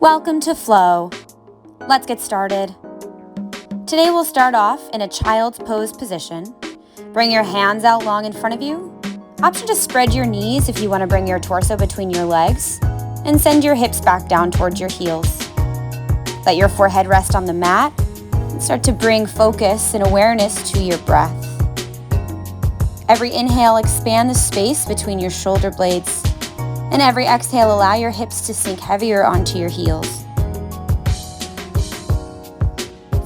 Welcome to Flow. Let's get started. Today we'll start off in a child's pose position. Bring your hands out long in front of you. Option to spread your knees if you want to bring your torso between your legs, and send your hips back down towards your heels. Let your forehead rest on the mat and start to bring focus and awareness to your breath. Every inhale, expand the space between your shoulder blades. And every exhale, allow your hips to sink heavier onto your heels.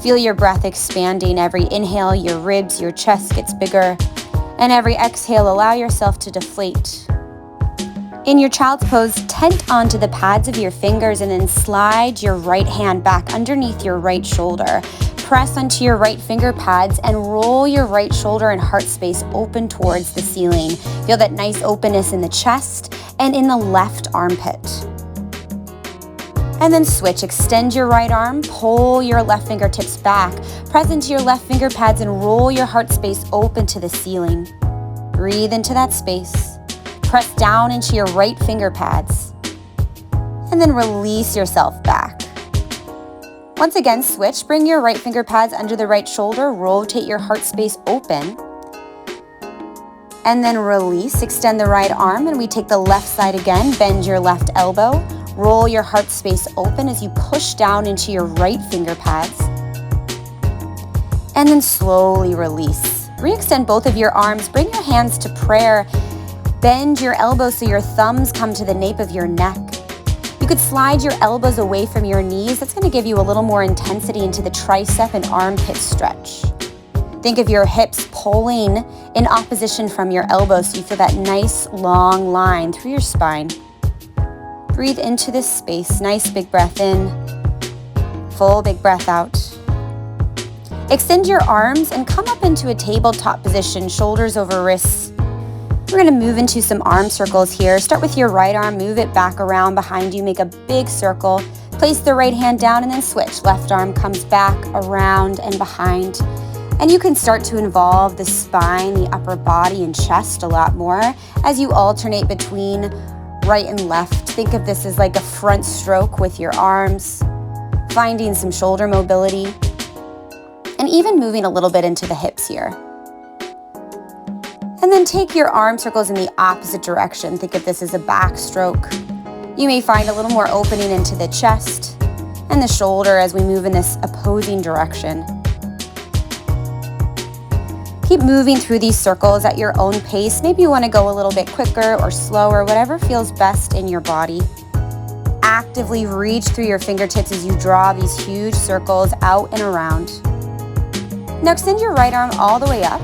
Feel your breath expanding. Every inhale, your ribs, your chest gets bigger. And every exhale, allow yourself to deflate. In your child's pose, tent onto the pads of your fingers and then slide your right hand back underneath your right shoulder. Press onto your right finger pads and roll your right shoulder and heart space open towards the ceiling. Feel that nice openness in the chest and in the left armpit. And then switch. Extend your right arm, pull your left fingertips back, press into your left finger pads and roll your heart space open to the ceiling. Breathe into that space. Press down into your right finger pads. And then release yourself back. Once again, switch. Bring your right finger pads under the right shoulder, rotate your heart space open. And then release, extend the right arm, and we take the left side again. Bend your left elbow, roll your heart space open as you push down into your right finger pads. And then slowly release. Re-extend both of your arms, bring your hands to prayer. Bend your elbows so your thumbs come to the nape of your neck. You could slide your elbows away from your knees. That's going to give you a little more intensity into the tricep and armpit stretch. Think of your hips pulling in opposition from your elbows so you feel that nice long line through your spine. Breathe into this space. Nice big breath in. Full big breath out. Extend your arms and come up into a tabletop position, shoulders over wrists. We're going to move into some arm circles here. Start with your right arm, move it back around behind you, make a big circle. Place the right hand down and then switch. Left arm comes back, around, and behind. And you can start to involve the spine, the upper body, and chest a lot more as you alternate between right and left. Think of this as like a front stroke with your arms, finding some shoulder mobility, and even moving a little bit into the hips here. And then take your arm circles in the opposite direction. Think of this as a back stroke. You may find a little more opening into the chest and the shoulder as we move in this opposing direction. Keep moving through these circles at your own pace. Maybe you want to go a little bit quicker or slower, whatever feels best in your body. Actively reach through your fingertips as you draw these huge circles out and around. Now extend your right arm all the way up.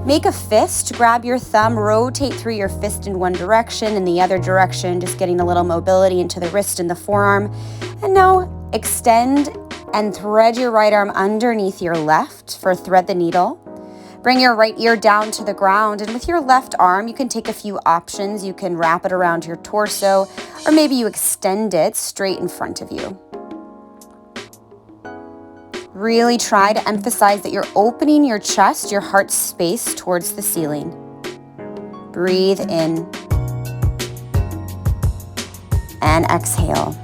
Make a fist, grab your thumb, rotate through your fist in one direction and the other direction, just getting a little mobility into the wrist and the forearm. And now extend and thread your right arm underneath your left for thread the needle. Bring your right ear down to the ground, and with your left arm, you can take a few options. You can wrap it around your torso, or maybe you extend it straight in front of you. Really try to emphasize that you're opening your chest, your heart space towards the ceiling. Breathe in and exhale.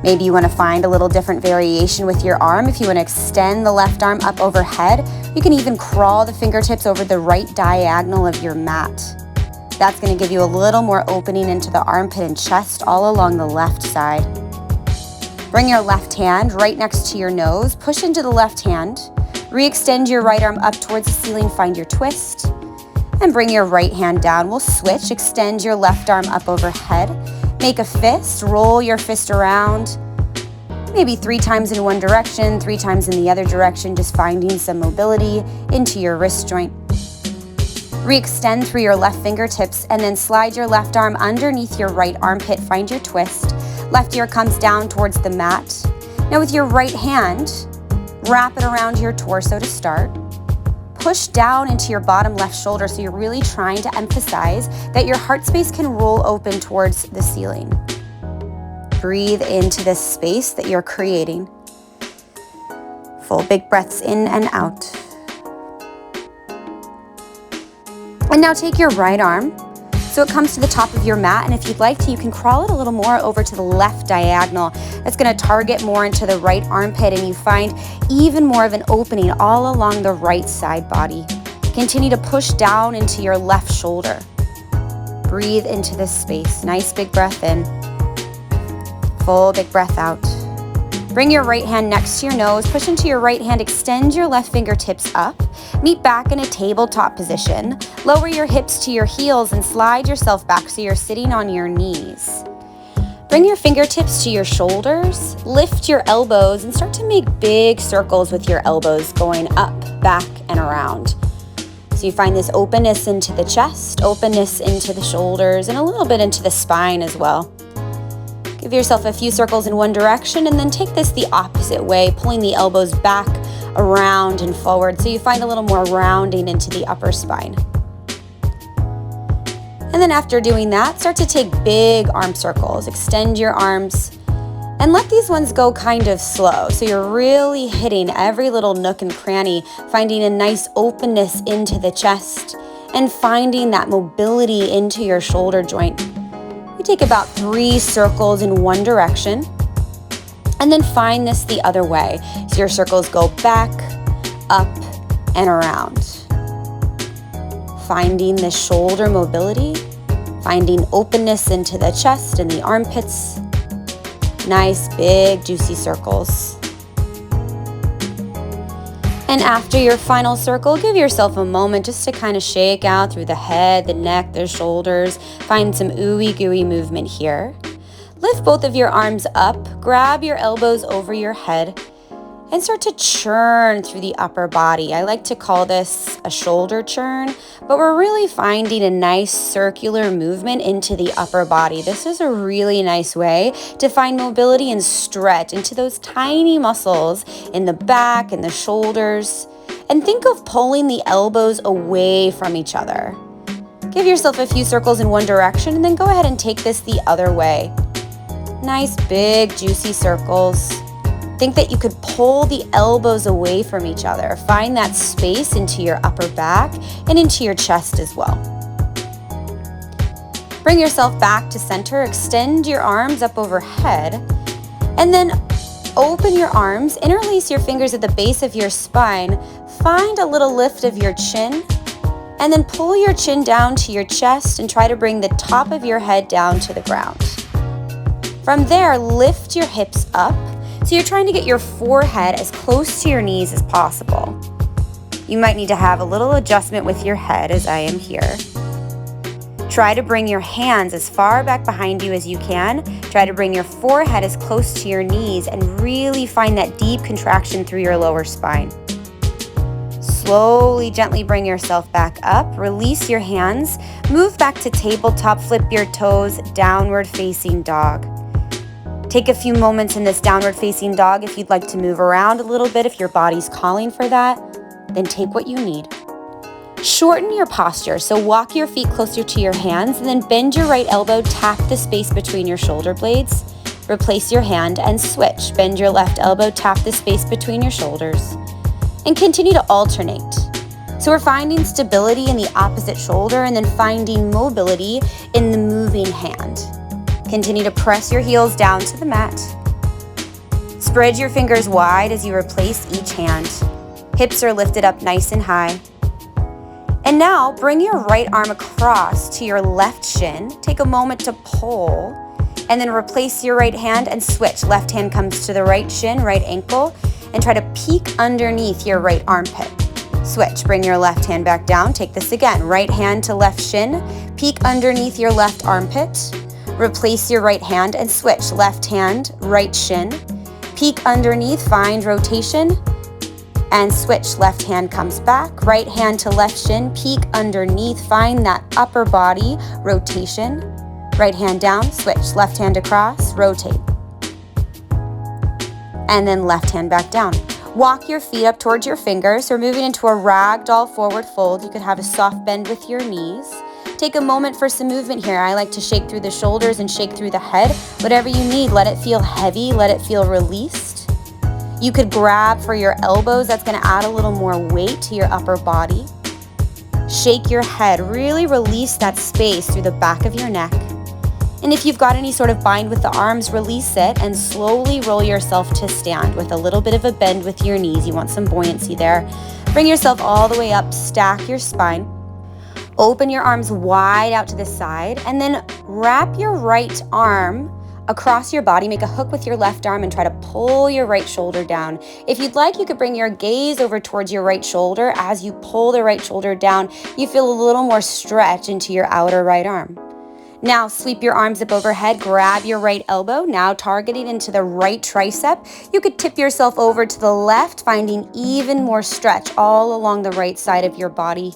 Maybe you want to find a little different variation with your arm. If you want to extend the left arm up overhead, you can even crawl the fingertips over the right diagonal of your mat. That's going to give you a little more opening into the armpit and chest all along the left side. Bring your left hand right next to your nose, push into the left hand, re-extend your right arm up towards the ceiling, find your twist, and bring your right hand down. We'll switch, extend your left arm up overhead, make a fist, roll your fist around, maybe 3 times in one direction, 3 times in the other direction, just finding some mobility into your wrist joint. Re-extend through your left fingertips and then slide your left arm underneath your right armpit, find your twist. Left ear comes down towards the mat. Now with your right hand, wrap it around your torso to start. Push down into your bottom left shoulder so you're really trying to emphasize that your heart space can roll open towards the ceiling. Breathe into this space that you're creating. Full big breaths in and out. And now take your right arm, so it comes to the top of your mat, and if you'd like to, you can crawl it a little more over to the left diagonal. That's going to target more into the right armpit, and you find even more of an opening all along the right side body. Continue to push down into your left shoulder. Breathe into this space. Nice big breath in. Full big breath out. Bring your right hand next to your nose. Push into your right hand. Extend your left fingertips up. Meet back in a tabletop position. Lower your hips to your heels and slide yourself back so you're sitting on your knees. Bring your fingertips to your shoulders. Lift your elbows and start to make big circles with your elbows going up, back, and around. So you find this openness into the chest, openness into the shoulders, and a little bit into the spine as well. Give yourself a few circles in one direction and then take this the opposite way, pulling the elbows back, around, and forward so you find a little more rounding into the upper spine. And then after doing that, start to take big arm circles. Extend your arms and let these ones go kind of slow. So you're really hitting every little nook and cranny, finding a nice openness into the chest and finding that mobility into your shoulder joint. You take about 3 circles in one direction and then find this the other way. So your circles go back, up, and around. Finding the shoulder mobility, finding openness into the chest and the armpits. Nice, big, juicy circles. And after your final circle, give yourself a moment just to kind of shake out through the head, the neck, the shoulders. Find some ooey gooey movement here. Lift both of your arms up, grab your elbows over your head, and start to churn through the upper body. I like to call this a shoulder churn, but we're really finding a nice circular movement into the upper body. This is a really nice way to find mobility and stretch into those tiny muscles in the back and the shoulders. And think of pulling the elbows away from each other. Give yourself a few circles in one direction and then go ahead and take this the other way. Nice, big, juicy circles. Think that you could pull the elbows away from each other. Find that space into your upper back and into your chest as well. Bring yourself back to center. Extend your arms up overhead. And then open your arms. Interlace your fingers at the base of your spine. Find a little lift of your chin. And then pull your chin down to your chest and try to bring the top of your head down to the ground. From there, lift your hips up. So you're trying to get your forehead as close to your knees as possible. You might need to have a little adjustment with your head as I am here. Try to bring your hands as far back behind you as you can. Try to bring your forehead as close to your knees and really find that deep contraction through your lower spine. Slowly, gently bring yourself back up. Release your hands. Move back to tabletop. Flip your toes. Downward facing dog. Take a few moments in this downward facing dog. If you'd like to move around a little bit, if your body's calling for that, then take what you need. Shorten your posture, so walk your feet closer to your hands and then bend your right elbow, tap the space between your shoulder blades. Replace your hand and switch. Bend your left elbow, tap the space between your shoulders. And continue to alternate. So we're finding stability in the opposite shoulder and then finding mobility in the moving hand. Continue to press your heels down to the mat. Spread your fingers wide as you replace each hand. Hips are lifted up nice and high. And now bring your right arm across to your left shin. Take a moment to pull and then replace your right hand and switch. Left hand comes to the right shin, right ankle, and try to peek underneath your right armpit. Switch, bring your left hand back down. Take this again. Right hand to left shin, peek underneath your left armpit. Replace your right hand and switch. Left hand, right shin, peek underneath, find rotation, and switch. Left hand comes back, right hand to left shin, peek underneath, find that upper body rotation. Right hand down, switch. Left hand across, rotate. And then left hand back down. Walk your feet up towards your fingers. We're moving into a ragdoll forward fold. You could have a soft bend with your knees. Take a moment for some movement here. I like to shake through the shoulders and shake through the head. Whatever you need, let it feel heavy, let it feel released. You could grab for your elbows. That's going to add a little more weight to your upper body. Shake your head, really release that space through the back of your neck. And if you've got any sort of bind with the arms, release it and slowly roll yourself to stand with a little bit of a bend with your knees. You want some buoyancy there. Bring yourself all the way up, stack your spine. Open your arms wide out to the side and then wrap your right arm across your body. Make a hook with your left arm and try to pull your right shoulder down. If you'd like, you could bring your gaze over towards your right shoulder. As you pull the right shoulder down, you feel a little more stretch into your outer right arm. Now sweep your arms up overhead, grab your right elbow, now targeting into the right tricep. You could tip yourself over to the left, finding even more stretch all along the right side of your body.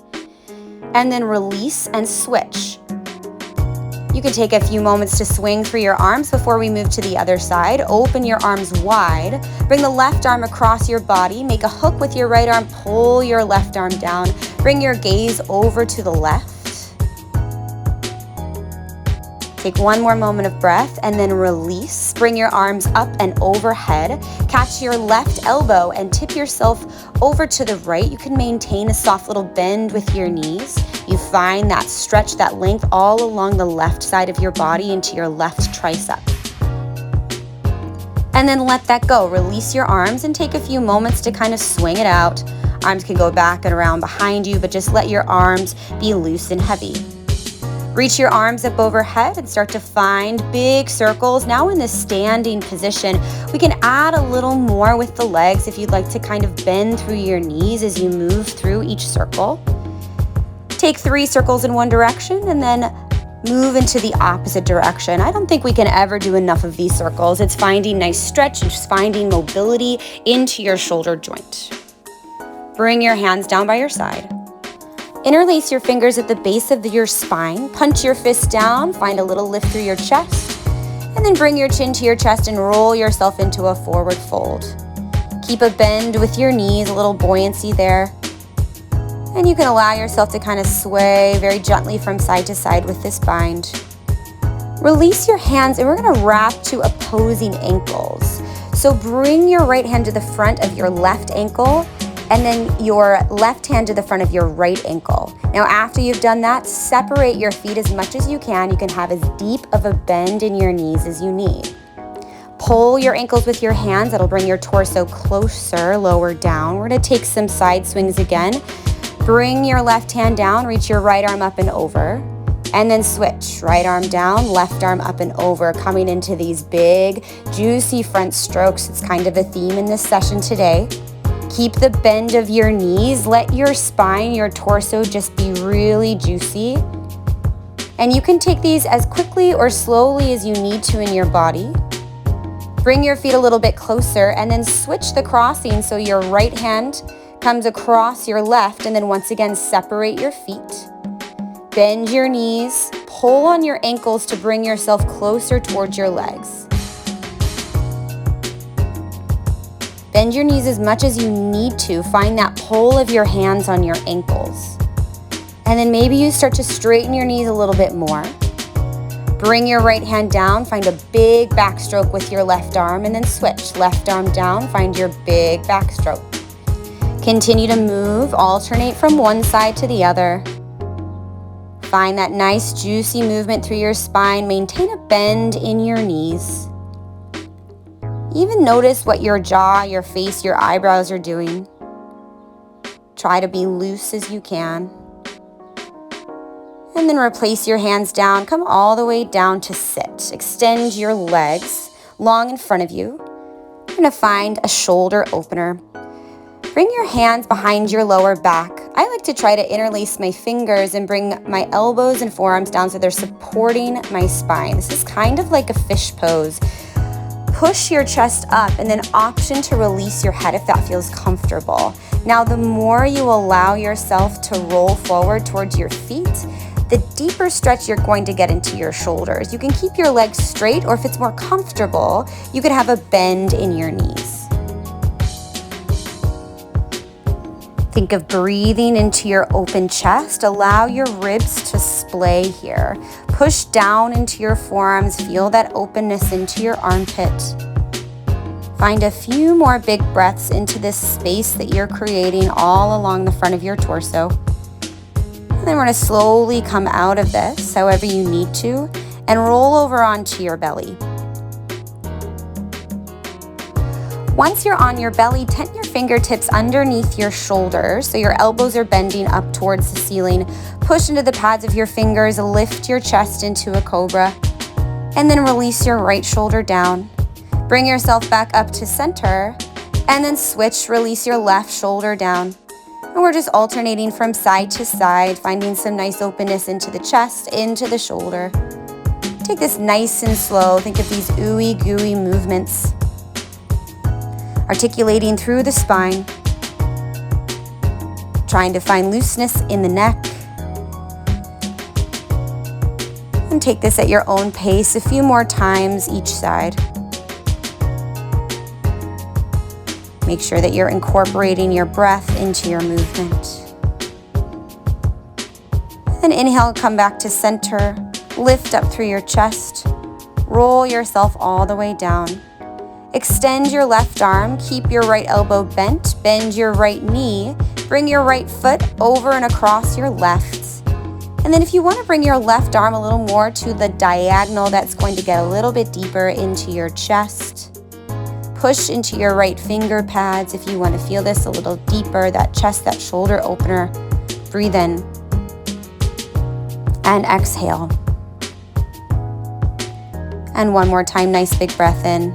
And then release and switch. You can take a few moments to swing through your arms before we move to the other side. Open your arms wide. Bring the left arm across your body. Make a hook with your right arm. Pull your left arm down. Bring your gaze over to the left. Take one more moment of breath and then release. Bring your arms up and overhead. Catch your left elbow and tip yourself over to the right. You can maintain a soft little bend with your knees. You find that stretch, that length all along the left side of your body into your left tricep. And then let that go. Release your arms and take a few moments to kind of swing it out. Arms can go back and around behind you, but just let your arms be loose and heavy. Reach your arms up overhead and start to find big circles. Now in this standing position, we can add a little more with the legs if you'd like to kind of bend through your knees as you move through each circle. Take 3 circles in one direction and then move into the opposite direction. I don't think we can ever do enough of these circles. It's finding nice stretch and just finding mobility into your shoulder joint. Bring your hands down by your side. Interlace your fingers at the base of your spine. Punch your fist down, find a little lift through your chest, and then bring your chin to your chest and roll yourself into a forward fold. Keep a bend with your knees, a little buoyancy there. And you can allow yourself to kind of sway very gently from side to side with this bind. Release your hands and we're going to wrap to opposing ankles. So bring your right hand to the front of your left ankle and then your left hand to the front of your right ankle. Now after you've done that, separate your feet as much as you can. You can have as deep of a bend in your knees as you need. Pull your ankles with your hands. That'll bring your torso closer, lower down. We're gonna take some side swings again. Bring your left hand down, reach your right arm up and over, and then switch. Right arm down, left arm up and over, coming into these big, juicy front strokes. It's kind of a theme in this session today. Keep the bend of your knees. Let your spine, your torso just be really juicy. And you can take these as quickly or slowly as you need to in your body. Bring your feet a little bit closer and then switch the crossing so your right hand comes across your left and then once again separate your feet. Bend your knees, pull on your ankles to bring yourself closer towards your legs. Bend your knees as much as you need to. Find that pull of your hands on your ankles. And then maybe you start to straighten your knees a little bit more. Bring your right hand down, find a big backstroke with your left arm, and then switch. Left arm down, find your big backstroke. Continue to move, alternate from one side to the other. Find that nice juicy movement through your spine. Maintain a bend in your knees. Even notice what your jaw, your face, your eyebrows are doing. Try to be loose as you can. And then replace your hands down. Come all the way down to sit. Extend your legs long in front of you. You're going to find a shoulder opener. Bring your hands behind your lower back. I like to try to interlace my fingers and bring my elbows and forearms down so they're supporting my spine. This is kind of like a fish pose. Push your chest up and then option to release your head if that feels comfortable. Now, the more you allow yourself to roll forward towards your feet, the deeper stretch you're going to get into your shoulders. You can keep your legs straight, or if it's more comfortable, you could have a bend in your knees. Think of breathing into your open chest. Allow your ribs to splay here. Push down into your forearms. Feel that openness into your armpit. Find a few more big breaths into this space that you're creating all along the front of your torso. And then we're going to slowly come out of this, however you need to, and roll over onto your belly. Once you're on your belly, tent your fingertips underneath your shoulders so your elbows are bending up towards the ceiling. Push into the pads of your fingers, lift your chest into a cobra, and then release your right shoulder down. Bring yourself back up to center, and then switch, release your left shoulder down. And we're just alternating from side to side, finding some nice openness into the chest, into the shoulder. Take this nice and slow. Think of these ooey gooey movements. Articulating through the spine. Trying to find looseness in the neck. And take this at your own pace a few more times each side. Make sure that you're incorporating your breath into your movement. Then inhale, come back to center. Lift up through your chest. Roll yourself all the way down. Extend your left arm. Keep your right elbow bent. Bend your right knee. Bring your right foot over and across your left. And then if you want to bring your left arm a little more to the diagonal, that's going to get a little bit deeper into your chest. Push into your right finger pads if you want to feel this a little deeper, that chest, that shoulder opener. Breathe in and exhale. And one more time, nice big breath in.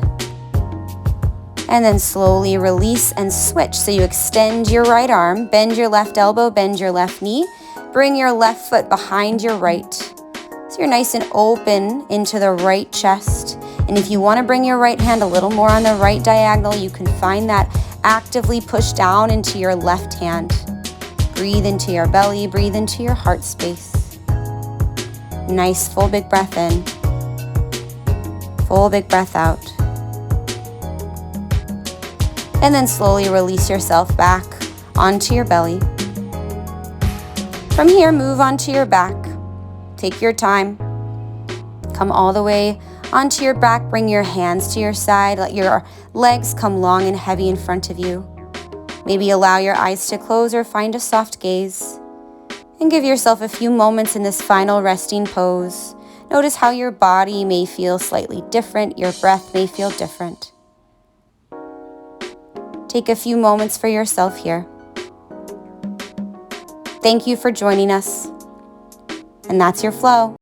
And then slowly release and switch. So you extend your right arm, bend your left elbow, bend your left knee, bring your left foot behind your right. So you're nice and open into the right chest. And if you want to bring your right hand a little more on the right diagonal, you can find that actively push down into your left hand. Breathe into your belly, breathe into your heart space. Nice full big breath in. Full big breath out. And then slowly release yourself back onto your belly. From here, move onto your back. Take your time. Come all the way onto your back, bring your hands to your side, let your legs come long and heavy in front of you. Maybe allow your eyes to close or find a soft gaze. And give yourself a few moments in this final resting pose. Notice how your body may feel slightly different, your breath may feel different. Take a few moments for yourself here. Thank you for joining us. And that's your flow.